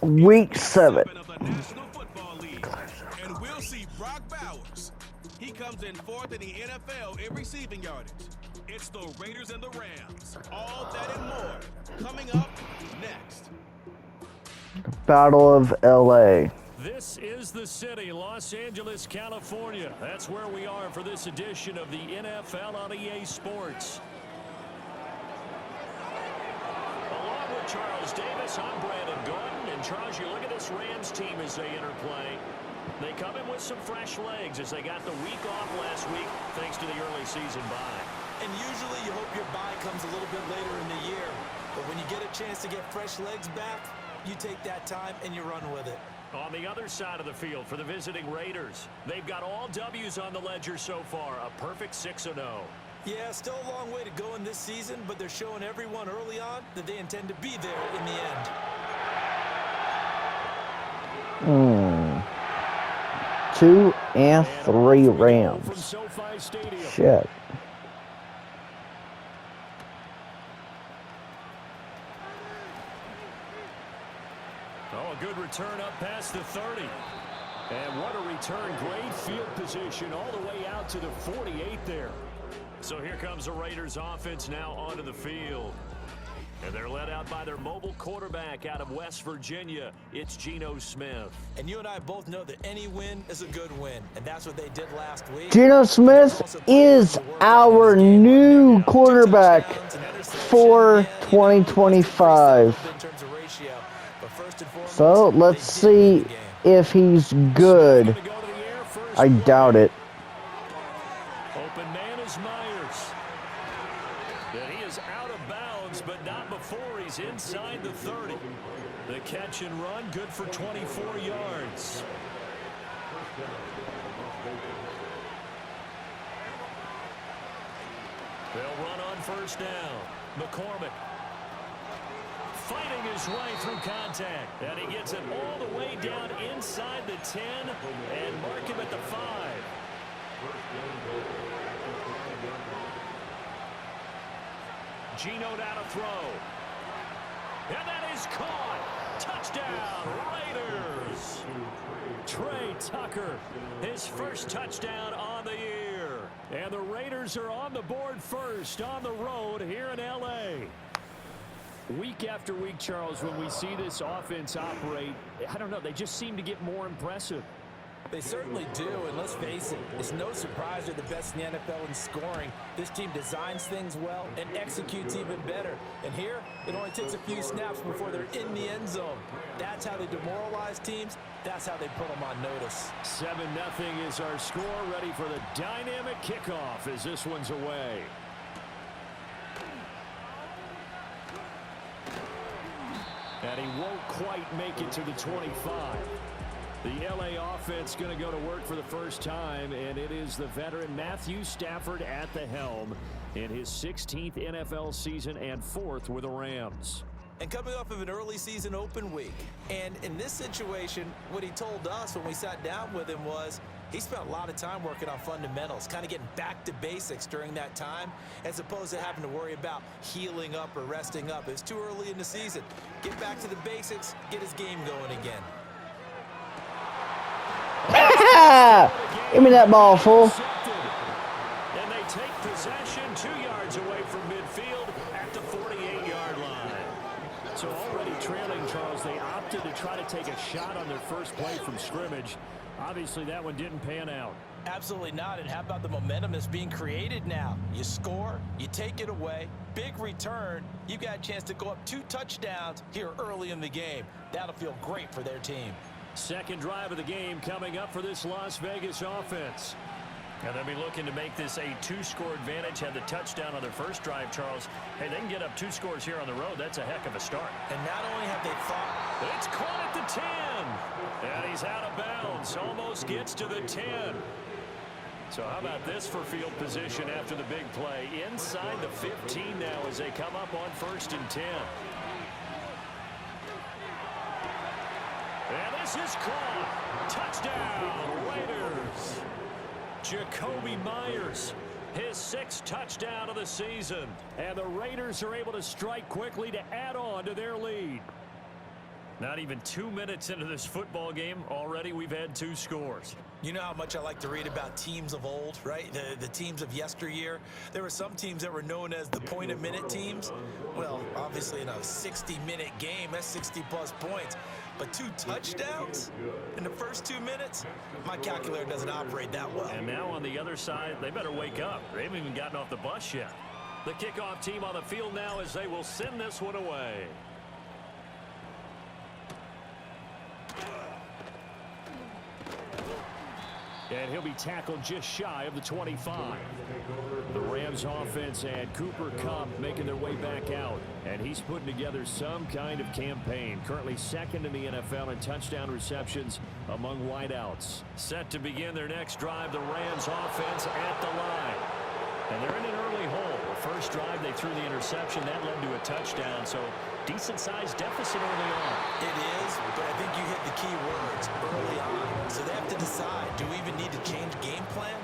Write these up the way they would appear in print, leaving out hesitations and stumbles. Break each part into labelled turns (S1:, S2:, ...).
S1: Week 7.
S2: Of the National Football League. And we'll see Brock Bowers. He comes in 4th in the NFL in receiving yardage. It's the Raiders and the Rams. All that and more coming up next.
S1: Battle of LA.
S3: This is the city, Los Angeles, California. That's where we are for this edition of the NFL on EA Sports. Along with Charles Davis, I'm Brandon Gordon. And Charles, you look at this Rams team as they interplay. They come in with some fresh legs as they got the week off last week thanks to the early season bye.
S4: And usually you hope your bye comes a little bit later in the year. But when you get a chance to get fresh legs back, you take that time and you run with it.
S3: On the other side of the field for the visiting Raiders, they've got all W's on the ledger so far, a perfect 6-0.
S4: Yeah, still a long way to go in this season, but they're showing everyone early on that they intend to be there in the end.
S1: 2 and 3 Rams. Shit.
S3: Oh, a good return up past the 30. And what a return. Great field position all the way out to the 48 there. So here comes the Raiders offense now onto the field. And they're led out by their mobile quarterback out of West Virginia. It's Geno Smith.
S4: And you and I both know that any win is a good win. And that's what they did last week.
S1: Geno Smith is our new quarterback for 2025. So let's see if he's good. I doubt it.
S3: Open man is Myers. And he is out of bounds, but not before he's inside the 30. The catch and run, good for 24 yards. They'll run on first down. McCormick fighting his way through contact. And he gets it all the way down inside the 10 and mark him at the 5. Geno down to throw. And that is caught. Touchdown, Raiders. Trey Tucker, his first touchdown on the year. And the Raiders are on the board first on the road here in L.A. Week after week, Charles, when we see this offense operate, I don't know, they just seem to get more impressive.
S4: They certainly do, and let's face it, it's no surprise they're the best in the NFL in scoring. This team designs things well and executes even better. And here, it only takes a few snaps before they're in the end zone. That's how they demoralize teams. That's how they put them on notice.
S3: 7-0 is our score, ready for the dynamic kickoff as this one's away. And he won't quite make it to the 25. The L.A. offense going to go to work for the first time, and it is the veteran Matthew Stafford at the helm in his 16th NFL season and 4th with the Rams.
S4: And coming off of an early season open week. And in this situation, what he told us when we sat down with him was he spent a lot of time working on fundamentals, kind of getting back to basics during that time, as opposed to having to worry about healing up or resting up. It's too early in the season. Get back to the basics, get his game going again.
S1: Give me that ball, fool.
S3: And they take possession 2 yards away from midfield at the 48-yard line. So already trailing, Charles, they opted to try to take a shot on their first play from scrimmage. Obviously, that one didn't pan out.
S4: Absolutely not. And how about the momentum that's being created now? You score, you take it away, big return. You've got a chance to go up 2 touchdowns here early in the game. That'll feel great for their team.
S3: Second drive of the game coming up for this Las Vegas offense. And they'll be looking to make this a 2-score advantage. Had the touchdown on their first drive, Charles. Hey, they can get up 2 scores here on the road. That's a heck of a start.
S4: And not only have they fought.
S3: It's caught at the 10. And he's out of bounds. Almost gets to the 10. So how about this for field position after the big play? Inside the 15 now as they come up on 1st and 10. And this is caught. Touchdown, Raiders. Jacoby Myers, his 6th touchdown of the season. And the Raiders are able to strike quickly to add on to their lead. Now Not even 2 minutes into this football game, already we've had 2 scores.
S4: You know how much I like to read about teams of old, right? The teams of yesteryear. There were some teams that were known as the point-a-minute teams. Well, obviously in a 60-minute game, that's 60-plus points. But 2 touchdowns in the first 2 minutes? My calculator doesn't operate that well.
S3: And now on the other side, they better wake up. They haven't even gotten off the bus yet. The kickoff team on the field now as they will send this one away. And he'll be tackled just shy of the 25. The Rams offense and Cooper Kupp making their way back out. And he's putting together some kind of campaign. Currently second in the NFL in touchdown receptions among wideouts. Set to begin their next drive, the Rams offense at the line. And they're in an early hole. The first drive they threw the interception. That led to a touchdown. So decent-sized deficit early on.
S4: It is, but I think you hit the key words early on. So they have to decide, do we even need to change game plan?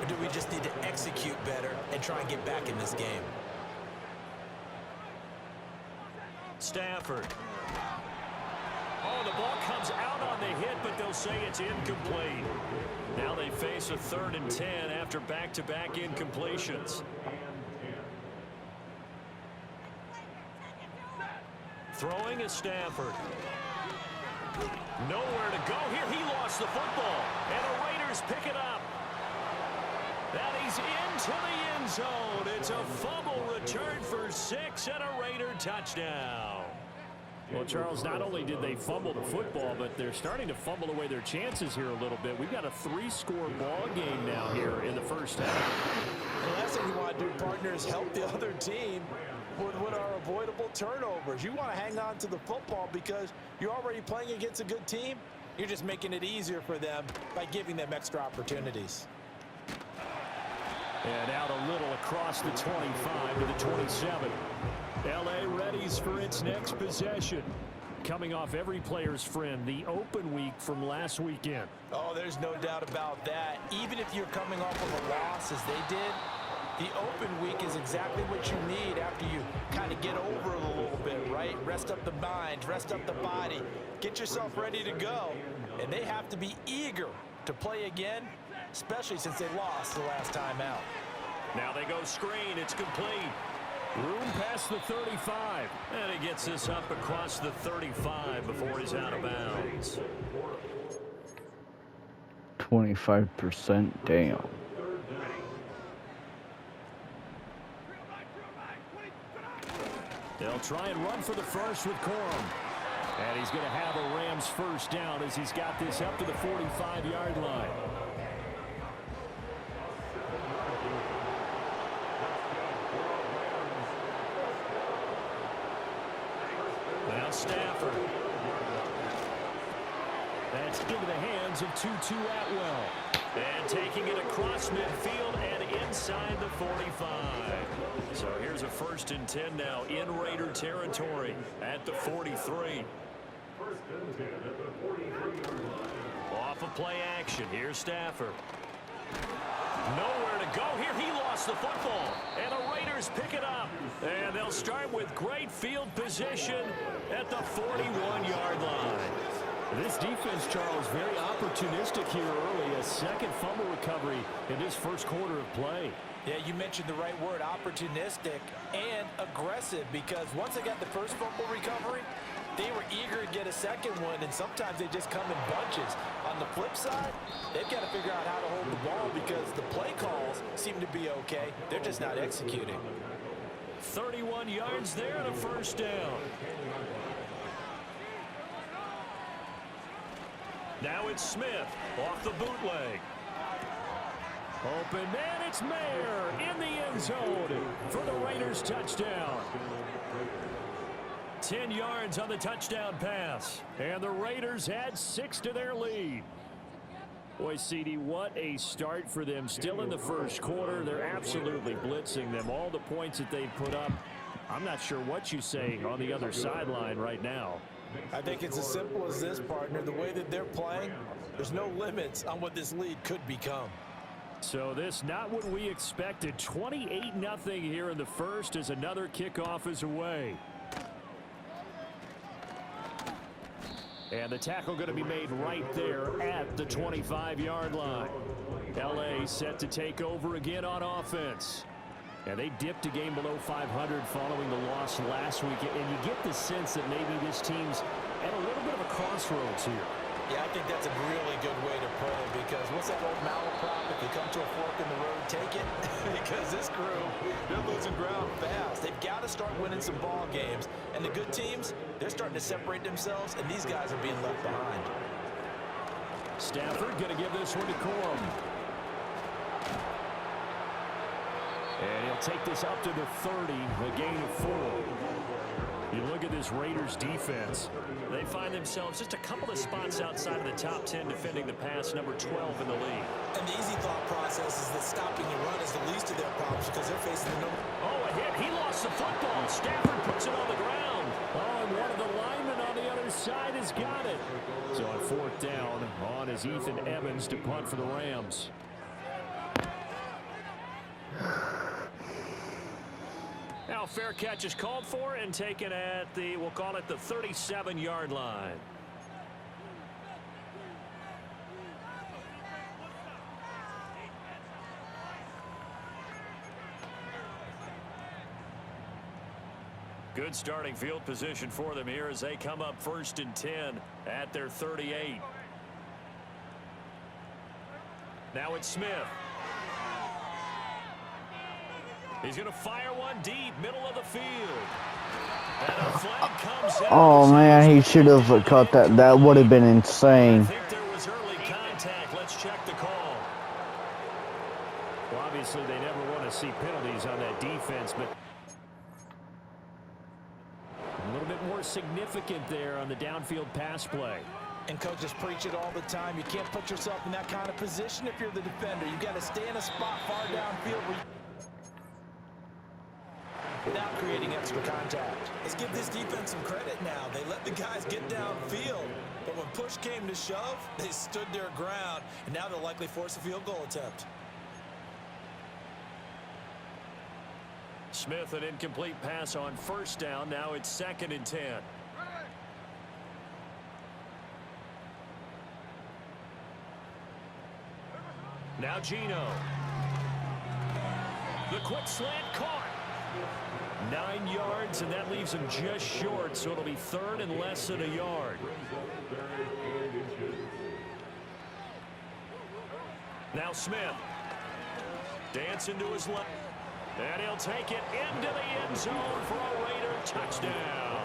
S4: Or do we just need to execute better and try and get back in this game?
S3: Stafford. Oh, the ball comes out on the hit, but they'll say it's incomplete. Now they face a 3rd and 10 after back-to-back incompletions. Throwing is Stafford. Nowhere to go here. He lost the football. And the Raiders pick it up. And he's into the end zone. It's a fumble return for 6 and a Raider touchdown. Well, Charles, not only did they fumble the football, but they're starting to fumble away their chances here a little bit. We've got a 3-score ball game now here in the first half.
S4: The last thing you want to do, partner, is help the other team with what are avoidable turnovers. You want to hang on to the football because you're already playing against a good team. You're just making it easier for them by giving them extra opportunities.
S3: And out a little across the 25 to the 27. L.A. readies for its next possession. Coming off every player's friend, the open week from last weekend.
S4: Oh, there's no doubt about that. Even if you're coming off of a loss as they did, the open week is exactly what you need after you kind of get over it a little bit, right? Rest up the mind, rest up the body, get yourself ready to go. And they have to be eager to play again, especially since they lost the last time out.
S3: Now they go screen. It's complete. Room past the 35. And he gets this up across the 35 before he's out of bounds.
S1: 25% down.
S3: They'll try and run for the first with Corum. And he's going to have a Rams first down as he's got this up to the 45-yard line. Now Stafford. That's into the hands of Tutu Atwell. And taking it across midfield and inside the 45. So here's a 1st and 10 now in Raider territory at the 43. Off of play action. Here's Stafford. Nowhere to go here. He lost the football. And the Raiders pick it up. And they'll start with great field position at the 41-yard line. This defense, Charles, very opportunistic here early. A second fumble recovery in this first quarter of play.
S4: Yeah, you mentioned the right word, opportunistic and aggressive, because once they got the first fumble recovery, they were eager to get a second one, and sometimes they just come in bunches. On the flip side, they've got to figure out how to hold the ball because the play calls seem to be okay. They're just not executing.
S3: 31 yards there and a first down. Now it's Smith off the bootleg. Open man, it's Mayer in the end zone for the Raiders touchdown. 10 yards on the touchdown pass. And the Raiders add 6 to their lead. Boy, CD, what a start for them. Still in the first quarter. They're absolutely blitzing them. All the points that they've put up, I'm not sure what you say on the other sideline right now.
S4: I think it's as simple as this, partner. The way that they're playing, there's no limits on what this lead could become.
S3: So this not what we expected. 28-0 here in the first as another kickoff is away. And the tackle going to be made right there at the 25-yard line. L.A. set to take over again on offense. And they dipped a game below 500 following the loss last week. And you get the sense that maybe this team's at a little bit of a crossroads here.
S4: Yeah, I think that's a really good way to put it, because what's that old malaprop? If you come to a fork in the road, take it. Because this crew, they're losing ground fast. They've got to start winning some ball games. And the good teams, they're starting to separate themselves, and these guys are being left behind.
S3: Stafford going to give this one to Corum. And he'll take this up to the 30, a gain of 4. You look at this Raiders defense. They find themselves just a couple of spots outside of the top 10 defending the pass, number 12 in the league.
S4: And the easy thought process is that stopping the run is the least of their problems, because they're facing the number.
S3: Oh, a hit. He lost the football. Stafford puts it on the ground. Oh, and one of the linemen on the other side has got it. So on 4th down, on is Ethan Evans to punt for the Rams. Now, fair catch is called for and taken at the, we'll call it the 37-yard line. Good starting field position for them here as they come up 1st and 10 at their 38. Now it's Smith. He's going to fire one deep, middle of the field. And a flag comes out.
S1: Oh man, he should have caught that. That would have been insane.
S3: I think there was early contact. Let's check the call. Well, obviously they never want to see penalties on that defense, but a little bit more significant there on the downfield pass play.
S4: And coaches preach it all the time. You can't put yourself in that kind of position if you're the defender. You've got to stay in a spot far downfield without creating extra contact. Let's give this defense some credit now. They let the guys get downfield, but when push came to shove, they stood their ground, and now they'll likely force a field goal attempt.
S3: Smith, an incomplete pass on 1st down. Now it's 2nd and 10. Now Geno. The quick slant caught. 9 yards, and that leaves him just short, so it'll be 3rd and less than a yard. Now Smith. Dancing to his left. And he'll take it into the end zone for a Raider touchdown.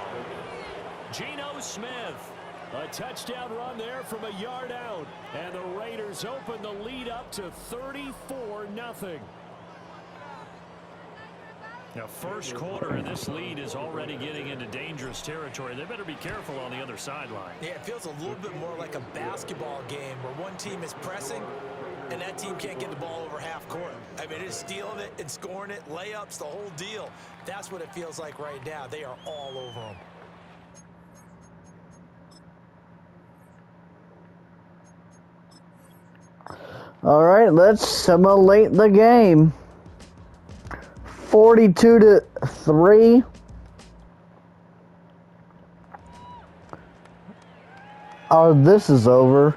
S3: Geno Smith. A touchdown run there from a yard out. And the Raiders open the lead up to 34-0. Now, first quarter, and this lead is already getting into dangerous territory. They better be careful on the other sideline.
S4: Yeah, it feels a little bit more like a basketball game where one team is pressing and that team can't get the ball over half court. I mean, it's stealing it and scoring it, layups, the whole deal. That's what it feels like right now. They are all over them.
S1: All right, let's simulate the game. 42-3. Oh, this is over.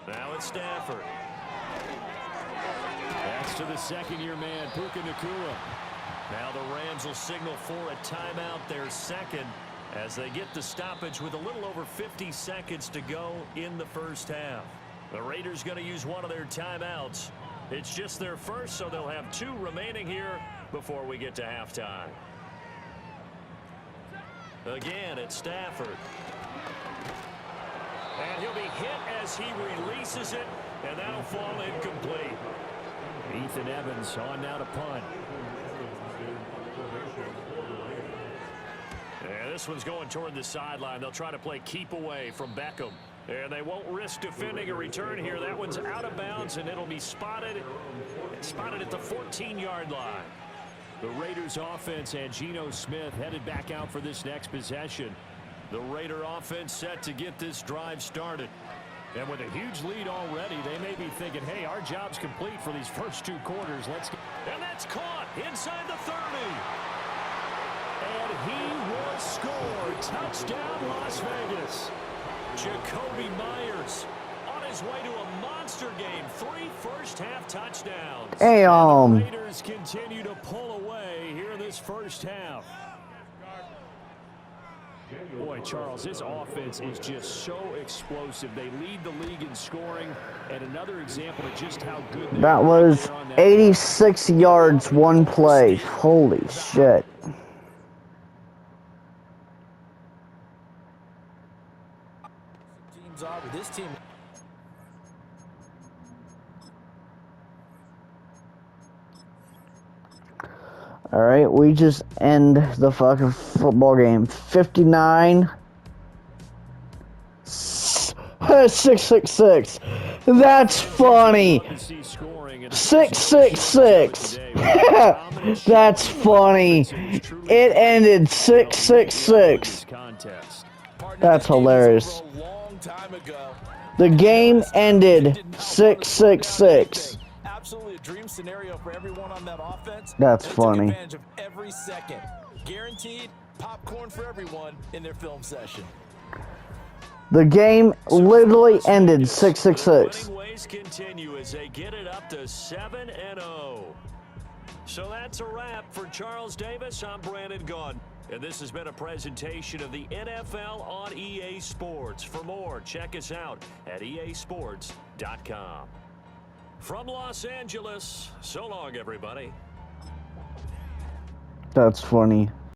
S3: Now it's Stafford. That's to the 2nd-year man, Puka Nacua. Now the Rams will signal for a timeout, their 2nd, as they get the stoppage with a little over 50 seconds to go in the 1st half. The Raiders going to use one of their timeouts. It's just their first, so they'll have 2 remaining here before we get to halftime. Again, it's Stafford. And he'll be hit as he releases it, and that'll fall incomplete. Ethan Evans on now to punt. And this one's going toward the sideline. They'll try to play keep away from Beckham. And they won't risk defending a return here. That one's out of bounds, and it'll be spotted at the 14-yard line. The Raiders offense and Geno Smith headed back out for this next possession. The Raider offense set to get this drive started. And with a huge lead already, they may be thinking, hey, our job's complete for these first 2 quarters. Let's go. And that's caught inside the 30. And he will score. Touchdown, Las Vegas. Jacoby Myers on his way to a monster game. 3 first-half touchdowns.
S1: Hey,
S3: And the Raiders continue to pull away here in this first half. Boy, Charles, this offense is just so explosive. They lead the league in scoring, and another example of just how good they
S1: that
S3: are
S1: was
S3: there on that
S1: 86 yards, one play. Holy shit.
S4: Teams are, but this team.
S1: All right, we just end the fucking football game. 59. 666. That's funny. 666. That's funny. It ended 666. That's hilarious. The game ended 666.
S4: Absolutely a dream scenario for everyone on that offense.
S1: That's
S4: They
S1: funny.
S4: Took advantage of every second. Guaranteed popcorn for everyone in their film session.
S1: The game literally ended 666.
S3: Winning ways continue as they get it up to 7-0. So that's a wrap for Charles Davis. I'm Brandon Gaudin. And this has been a presentation of the NFL on EA Sports. For more, check us out at easports.com. From Los Angeles, so long, everybody.
S1: That's funny.